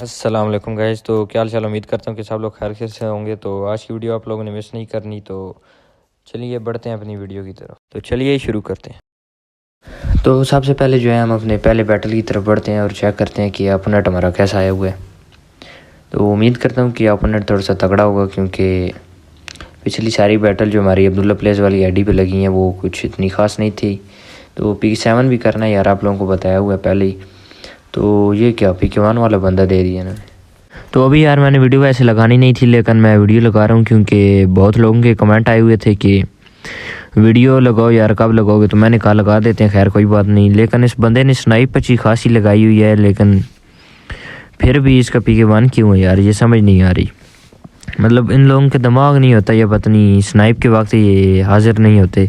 अस्सलाम वालेकुम गाइस। तो क्या हाल चाल, उम्मीद करता हूँ कि सब लोग खैर से होंगे। तो आज की वीडियो आप लोगों ने मिस नहीं करनी। तो चलिए बढ़ते हैं अपनी वीडियो की तरफ। तो चलिए शुरू करते हैं। तो सबसे पहले जो है हम अपने पहले बैटल की तरफ बढ़ते हैं और चेक करते हैं कि अपोनेंट हमारा कैसा आया हुआ है। तो उम्मीद करता हूँ कि अपोनेंट थोड़ा सा तगड़ा होगा, क्योंकि पिछली सारी बैटल जो हमारी अब्दुल्ला प्लेस वाली आईडी पे लगी हैं वो कुछ इतनी ख़ास नहीं थी। तो P7 भी करना है यार, आप लोगों को बताया हुआ है पहले ही। तो ये क्या P1 वाला बंदा दे दिया इन्होंने। तो अभी यार मैंने वीडियो वैसे लगानी नहीं थी, लेकिन मैं वीडियो लगा रहा हूँ क्योंकि बहुत लोगों के कमेंट आए हुए थे कि वीडियो लगाओ यार, कब लगाओगे। तो मैंने कहा लगा देते हैं, खैर कोई बात नहीं। लेकिन इस बंदे ने स्नाइप अच्छी खासी लगाई हुई है, लेकिन फिर भी इसका PK1 क्यों है यार, ये समझ नहीं आ रही। मतलब इन लोगों के दिमाग नहीं होता या पता नहीं स्नाइप के वक्त ये हाजिर नहीं होते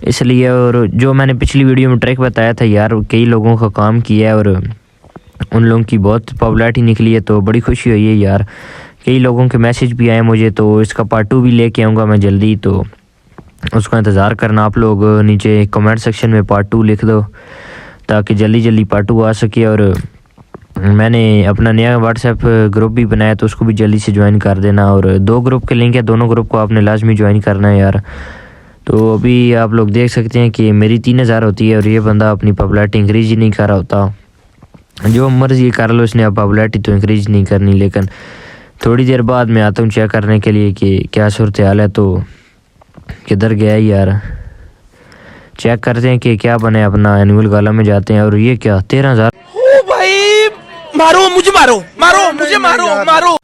इसलिए। और जो मैंने पिछली वीडियो में ट्रिक बताया था यार, कई लोगों का काम किया है और उन लोगों की बहुत पॉपुलैरिटी निकली है। तो बड़ी खुशी हुई है यार, कई लोगों के मैसेज भी आए मुझे। तो इसका पार्ट 2 भी लेके आऊँगा मैं जल्दी, तो उसका इंतज़ार करना आप लोग। नीचे कमेंट सेक्शन में पार्ट 2 लिख दो ताकि जल्दी जल्दी पार्ट 2 आ सके। और मैंने अपना नया व्हाट्सएप ग्रुप भी बनाया, तो उसको भी जल्दी से ज्वाइन कर देना। और 2 ग्रुप के लिंक है, दोनों ग्रुप को आपने लाजमी ज्वाइन करना है यार। तो अभी आप लोग देख सकते हैं कि मेरी 3000 होती है और ये बंदा अपनी पॉपुलैरिटी इंक्रीज ही नहीं कर रहा होता। जो मर्जी कर लो, इसने अब पॉपुलैरिटी तो इंक्रीज नहीं करनी। लेकिन थोड़ी देर बाद मैं आता हूँ चेक करने के लिए कि क्या सूरत हाल है। तो किधर गया है यार, चेक करते हैं कि क्या बने। अपना एनुअल गाला में जाते हैं। और ये क्या 13,000। ओ भाई, मारो मुझे, मारो।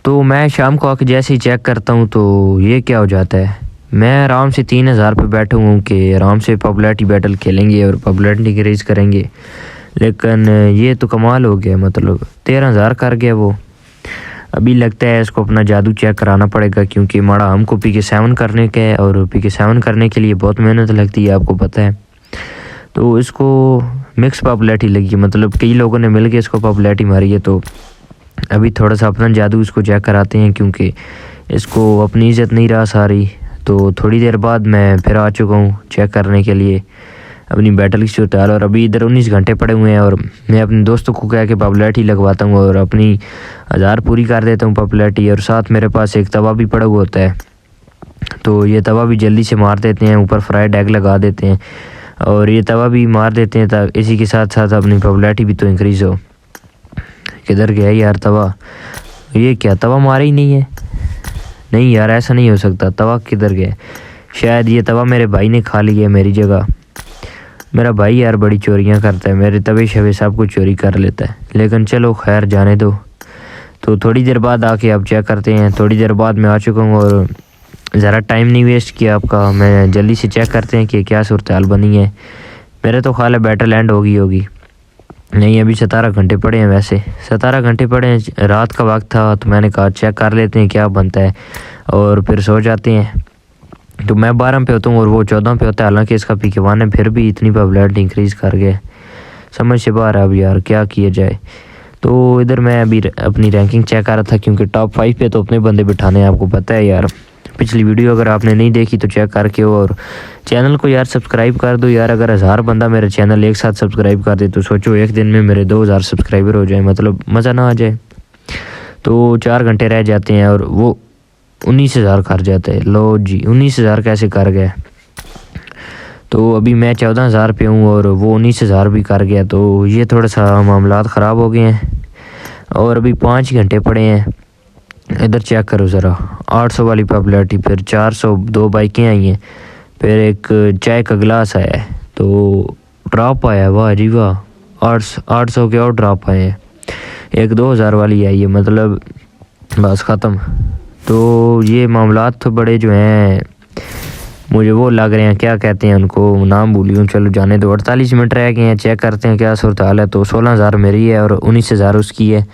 तो मैं शाम को आके जैसे ही चेक करता हूँ तो ये क्या हो जाता है। मैं आराम से 3000 पे बैठा हूँ कि आराम से पॉपुलैरिटी बैटल खेलेंगे और पॉपुलैरिटी इंक्रीज करेंगे। लेकिन ये तो कमाल हो गया, मतलब 13,000 कर गया वो। अभी लगता है इसको अपना जादू चेक कराना पड़ेगा, क्योंकि माड़ा हमको PK7 करने का है और PK7 करने के लिए बहुत मेहनत लगती है, आपको पता है। तो इसको मिक्स पॉपुलैरिटी लगी, मतलब कई लोगों ने मिल के इसको पॉपुलैरिटी मारी है। तो अभी थोड़ा सा अपना जादू इसको चेक कराते हैं, क्योंकि इसको अपनी इज़्ज़त नहीं रहा सारी। तो थोड़ी देर बाद मैं फिर आ चुका हूँ चेक करने के लिए अपनी बैटल की सूरत हाल। और अभी इधर 19 घंटे पड़े हुए हैं और मैं अपने दोस्तों को कह के पॉपुलैरिटी लगवाता हूँ और अपनी 1000 पूरी कर देता हूँ पॉपुलैरिटी। और साथ मेरे पास एक तवा भी पड़ा हुआ होता है, तो ये तवा भी जल्दी से मार देते हैं, ऊपर फ्राइड एग लगा देते हैं और ये तवा भी मार देते हैं। ताकि इसी के साथ साथ अपनी पॉपुलैरिटी भी तो इंक्रीज़ हो। किधर गया यार तवा, ये क्या तवा मारा ही नहीं है। नहीं यार ऐसा नहीं हो सकता, तवा किधर गया। शायद ये तवा मेरे भाई ने खा लिया मेरी जगह। मेरा भाई यार बड़ी चोरियां करता है, मेरे तवे शवे सब कुछ चोरी कर लेता है। लेकिन चलो खैर जाने दो। तो थोड़ी देर बाद आके अब चेक करते हैं। थोड़ी देर बाद मैं आ चुका हूँ और ज़रा टाइम नहीं वेस्ट किया आपका। मैं जल्दी से चेक करते हैं कि क्या सूरत हाल बनी है। मेरे तो ख्याल है बैटल एंड होगी। नहीं, अभी 17 घंटे पड़े हैं। वैसे 17 घंटे पड़े हैं, रात का वक्त था। तो मैंने कहा चेक कर लेते हैं क्या बनता है और फिर सो जाते हैं। तो मैं 12 पे होता हूँ और वो 14 पे होता है। हालांकि इसका PK1 है, फिर भी इतनी पॉपुलैरिटी इंक्रीज़ कर गया, समझ से बाहर है। अब यार क्या किया जाए। तो इधर मैं अभी अपनी रैंकिंग चेक कर रहा था, क्योंकि टॉप 5 पे तो अपने बंदे बिठाने हैं, आपको पता है यार। पिछली वीडियो अगर आपने नहीं देखी तो चेक करके हो। और चैनल को यार सब्सक्राइब कर दो यार। अगर 1000 बंदा मेरे चैनल एक साथ सब्सक्राइब कर दे तो सोचो एक दिन में मेरे 2000 सब्सक्राइबर हो जाए, मतलब मज़ा ना आ जाए। तो 4 घंटे रह जाते हैं और वो 19,000 कर जाता है। लो जी, 19,000 कैसे कर गया। तो अभी मैं 14,000 पे हूँ और वो 19,000 भी कर गया। तो ये थोड़ा सा मामला ख़राब हो गए हैं। और अभी 5 घंटे पड़े हैं। इधर चेक करो ज़रा, 800 वाली पॉपुलैरिटी, फिर 402 बाइकें आई हैं, फिर एक चाय का गिलास आया है। तो ड्रॉप आया, वाह जी वाह, 800 के और ड्रॉप आए हैं। एक 2000 वाली आई है, मतलब बस ख़त्म। तो ये मामलात तो बड़े जो हैं मुझे वो लग रहे हैं, क्या कहते हैं उनको, नाम भूली हूँ। चलो जाने दो। 48 मिनट रह गए हैं, चेक करते हैं क्या सूरत हाल है। तो 16,000 मेरी है और 19,000 उसकी है।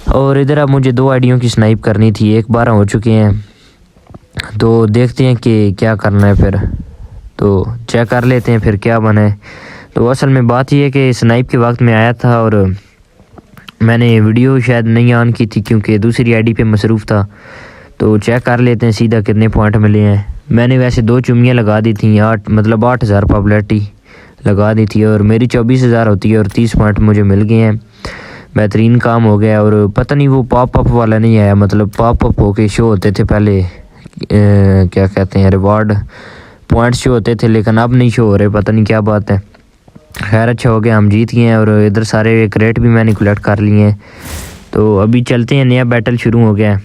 और इधर अब मुझे 2 आईडियों की स्नाइप करनी थी, एक 12 हो चुके हैं। तो देखते हैं कि क्या करना है फिर। तो चेक कर लेते हैं फिर क्या बना है। तो असल में बात यह है कि स्नाइप के वक्त में आया था और मैंने वीडियो शायद नहीं ऑन की थी, क्योंकि दूसरी आईडी पे मसरूफ़ था। तो चेक कर लेते हैं सीधा कितने पॉइंट मिले हैं। मैंने वैसे 2 चुम्मियाँ लगा दी थी, 8,000 पॉपुलैरिटी लगा दी थी। और मेरी 24,000 होती है और 30 पॉइंट मुझे मिल गए हैं। बेहतरीन काम हो गया। और पता नहीं वो पॉप अप वाला नहीं आया, मतलब पॉप अप होके शो होते थे पहले, क्या कहते हैं, रिवॉर्ड पॉइंट शो होते थे, लेकिन अब नहीं शो हो रहे, पता नहीं क्या बात है। खैर अच्छा हो गया, हम जीत गए हैं और इधर सारे क्रेट भी मैंने कलेक्ट कर लिए हैं। तो अभी चलते हैं, नया बैटल शुरू हो गया है,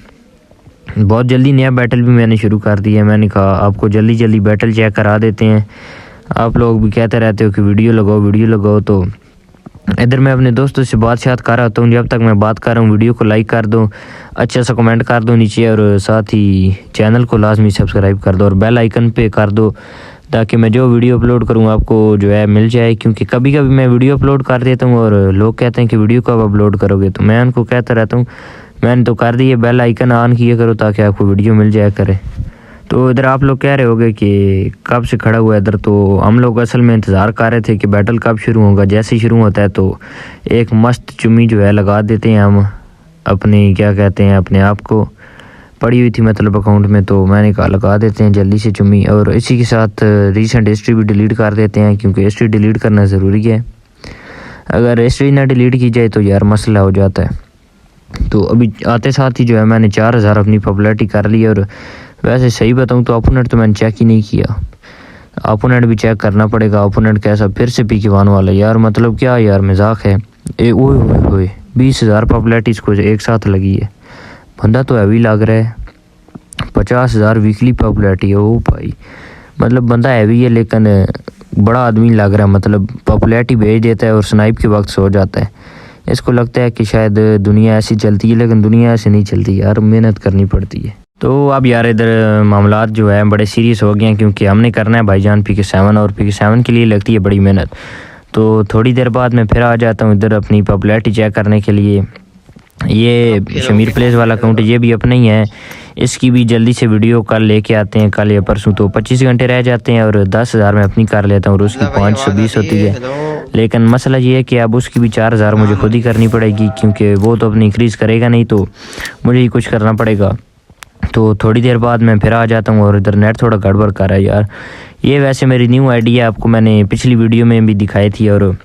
बहुत जल्दी नया बैटल भी मैंने शुरू कर दिया है। मैंने कहा आपको जल्दी जल्दी बैटल चेक करा देते हैं, आप लोग भी कहते रहते हो कि वीडियो लगाओ। तो इधर मैं अपने दोस्तों से बात कर रहा हूँ। जब तक मैं बात कर रहा हूँ वीडियो को लाइक कर दो, अच्छा सा कमेंट कर दो नीचे, और साथ ही चैनल को लाजमी सब्सक्राइब कर दो और बेल आइकन पे कर दो, ताकि मैं जो वीडियो अपलोड करूँ आपको जो है मिल जाए। क्योंकि कभी कभी मैं वीडियो अपलोड कर देता हूँ और लोग कहते हैं कि वीडियो कब अपलोड करोगे, तो मैं उनको कहता रहता हूँ मैंने तो कर दी है, बेल आइकन ऑन किया करो ताकि आपको वीडियो मिल जाया करे। तो इधर आप लोग कह रहे होगे कि कब से खड़ा हुआ है इधर, तो हम लोग असल में इंतज़ार कर रहे थे कि बैटल कब शुरू होगा। जैसे ही शुरू होता है तो एक मस्त चुम्मी जो है लगा देते हैं हम अपनी, क्या कहते हैं, अपने आप को पड़ी हुई थी मतलब अकाउंट में, तो मैंने कहा लगा देते हैं जल्दी से चुम्मी। और इसी के साथ रीसेंट हिस्ट्री भी डिलीट कर देते हैं, क्योंकि हिस्ट्री डिलीट करना ज़रूरी है। अगर हिस्ट्री ना डिलीट की जाए तो यार मसला हो जाता है। तो अभी आते साथ ही जो है मैंने 4000 अपनी पॉपुलैरिटी कर ली। और वैसे सही बताऊँ तो ओपोनेंट तो मैंने चेक ही नहीं किया, ओपोनेंट भी चेक करना पड़ेगा। ओपोनेंट कैसा, फिर से पीके1 वाला, यार मतलब क्या यार मजाक है। ओए 20,000 पॉपुलैरिटी इसको एक साथ लगी है, बंदा तो हैवी लग रहा है। 50,000 वीकली पॉपुलैरिटी है, ओ भाई मतलब बंदा हैवी है लेकिन बड़ा आदमी लग रहा है, मतलब पॉपुलैरिटी भेज देता है और स्नाइप के वक्त सो जाता है। इसको लगता है कि शायद दुनिया ऐसी चलती है, लेकिन दुनिया ऐसे नहीं चलती यार, मेहनत करनी पड़ती है। तो अब यार इधर मामलात जो है बड़े सीरियस हो गए हैं, क्योंकि हमने करना है भाईजान पीके7, और पीके7 के लिए लगती है बड़ी मेहनत। तो थोड़ी देर बाद मैं फिर आ जाता हूँ इधर अपनी पॉपुलैरिटी चेक करने के लिए। ये शमीर प्लेस वाला अकाउंट ये भी अपना ही है, इसकी भी जल्दी से वीडियो कल लेके आते हैं, कल या परसों। तो 25 घंटे रह जाते हैं और 10,000 में अपनी कर लेता हूँ और उसकी 520 होती है। लेकिन मसला ये है कि अब उसकी भी 4000 मुझे खुद ही करनी पड़ेगी, क्योंकि वो तो अपनी इंक्रीज़ करेगा नहीं, तो मुझे ही कुछ करना पड़ेगा। तो थोड़ी देर बाद मैं फिर आ जाता हूँ और इधर नेट थोड़ा गड़बड़ कर रहा है यार। ये वैसे मेरी न्यू आईडी है, आपको मैंने पिछली वीडियो में भी दिखाई थी और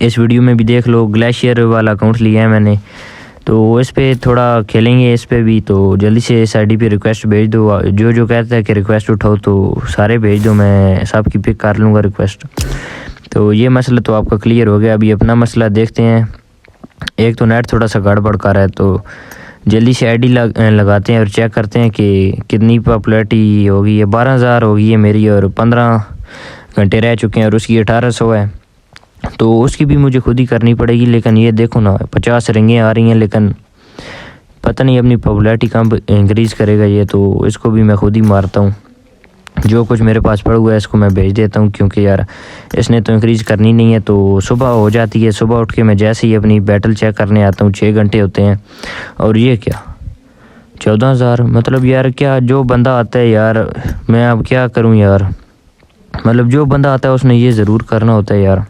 इस वीडियो में भी देख लो। ग्लेशियर वाला अकाउंट लिया है मैंने, तो इस पर थोड़ा खेलेंगे इस पर भी। तो जल्दी से इस आईडी पे रिक्वेस्ट भेज दो, जो कहता है कि रिक्वेस्ट उठाओ तो सारे भेज दो, मैं सबकी पिक कर लूँगा रिक्वेस्ट। तो ये मसला तो आपका क्लियर हो गया। अभी अपना मसला देखते हैं। एक तो नेट थोड़ा सा गड़बड़ कर रहा है, तो जल्दी से आईडी लगाते हैं और चेक करते हैं कि कितनी पॉपुलैरिटी होगी। है 12,000 होगी है मेरी, और 15 घंटे रह चुके हैं और उसकी 1800 है, तो उसकी भी मुझे खुद ही करनी पड़ेगी। लेकिन ये देखो ना 50 रिंगें आ रही हैं, लेकिन पता नहीं अपनी पॉपुलैरिटी कब इंक्रीज़ करेगा ये, तो इसको भी मैं खुद ही मारता हूँ। जो कुछ मेरे पास पड़ा हुआ है इसको मैं भेज देता हूँ, क्योंकि यार इसने तो इंक्रीज़ करनी नहीं है। तो सुबह हो जाती है, सुबह उठ के मैं जैसे ही अपनी बैटल चेक करने आता हूँ 6 घंटे होते हैं, और ये क्या 14,000, मतलब यार क्या जो बंदा आता है यार, मैं अब क्या करूँ यार, मतलब जो बंदा आता है उसने ये ज़रूर करना होता है यार।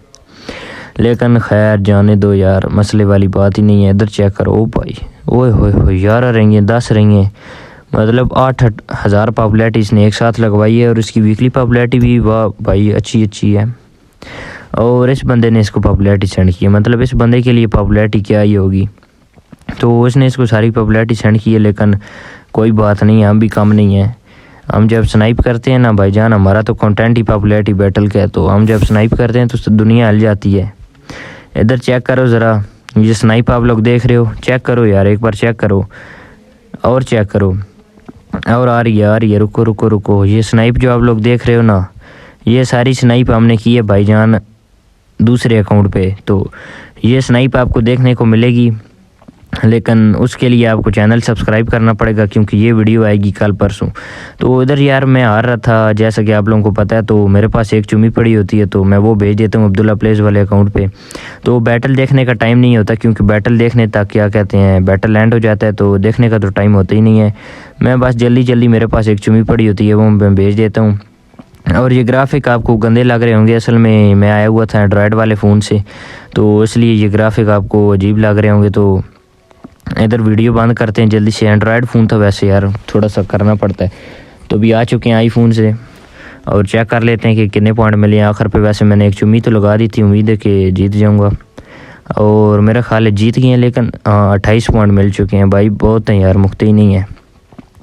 लेकिन खैर जाने दो यार, मसले वाली बात ही नहीं है। इधर चेक करो, ओ भाई ओए होए 11 रहेंगे, 10 रहेंगे, मतलब 8,000 पॉपुलैरिटी इसने एक साथ लगवाई है। और इसकी वीकली पॉपुलैरिटी भी वाह भाई अच्छी है। और इस बंदे ने इसको पॉपुलैरिटी सेंड की है, मतलब इस बंदे के लिए पॉपुलैरिटी क्या ही होगी। तो उसने इसको सारी पॉपुलैरिटी सेंड की है, लेकिन कोई बात नहीं, हम भी कम नहीं है। हम जब स्नाइप करते हैं ना भाईजान, हमारा तो कंटेंट ही पॉपुलैरिटी बैटल का है, तो हम जब स्नाइप करते हैं तो दुनिया हिल जाती है। इधर चेक करो ज़रा, ये स्नाइप आप लोग देख रहे हो, चेक करो यार, एक बार चेक करो और चेक करो। और आ रही है, रुको, ये स्नाइप जो आप लोग देख रहे हो ना, ये सारी स्नाइप हमने की है भाईजान दूसरे अकाउंट पे। तो ये स्नाइप आपको देखने को मिलेगी, लेकिन उसके लिए आपको चैनल सब्सक्राइब करना पड़ेगा, क्योंकि ये वीडियो आएगी कल परसों। तो इधर यार मैं हार रहा था, जैसा कि आप लोगों को पता है, तो मेरे पास एक चुम्मी पड़ी होती है, तो मैं वो भेज देता हूँ अब्दुल्ला प्लेस वाले अकाउंट पे। तो बैटल देखने का टाइम नहीं होता, क्योंकि बैटल देखने तक क्या कहते हैं बैटल एंड हो जाता है, तो देखने का तो टाइम होता ही नहीं है। मैं बस जल्दी मेरे पास एक चुम्मी पड़ी होती है, वो मैं भेज देता हूँ। और ये ग्राफिक आपको गंदे लग रहे होंगे, असल में मैं आया हुआ था एंड्रॉयड वाले फ़ोन से, तो इसलिए ये ग्राफिक आपको अजीब लग रहे होंगे। तो इधर वीडियो बंद करते हैं जल्दी से। एंड्रॉयड फ़ोन था वैसे यार, थोड़ा सा करना पड़ता है। तो भी आ चुके हैं आईफोन से, और चेक कर लेते हैं कि कितने पॉइंट मिले हैं आखिर पे। वैसे मैंने एक चुम्मी तो लगा दी थी, उम्मीद है कि जीत जाऊंगा। और मेरा ख्याल है जीत गए हैं, लेकिन 28 पॉइंट मिल चुके हैं भाई, बहुत हैं यार, मुफ्त ही नहीं है।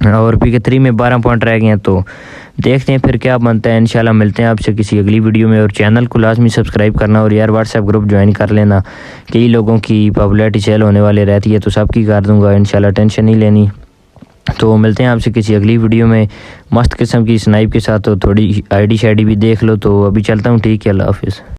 और PK3 में 12 पॉइंट रह गए हैं, तो देखते हैं फिर क्या बनता है। इंशाल्लाह मिलते हैं आपसे किसी अगली वीडियो में, और चैनल को लाजमी सब्सक्राइब करना, और यार व्हाट्सएप ग्रुप ज्वाइन कर लेना। कई लोगों की पॉपुलैरिटी सेल होने वाले रहती है, तो सबकी कर दूंगा इंशाल्लाह, टेंशन नहीं लेनी। तो मिलते हैं आपसे किसी अगली वीडियो में मस्त किस्म की स्नाइप के साथ। तो थोड़ी आईडी शाइडी भी देख लो। तो अभी चलता हूँ, ठीक है, अल्लाह हाफिज़।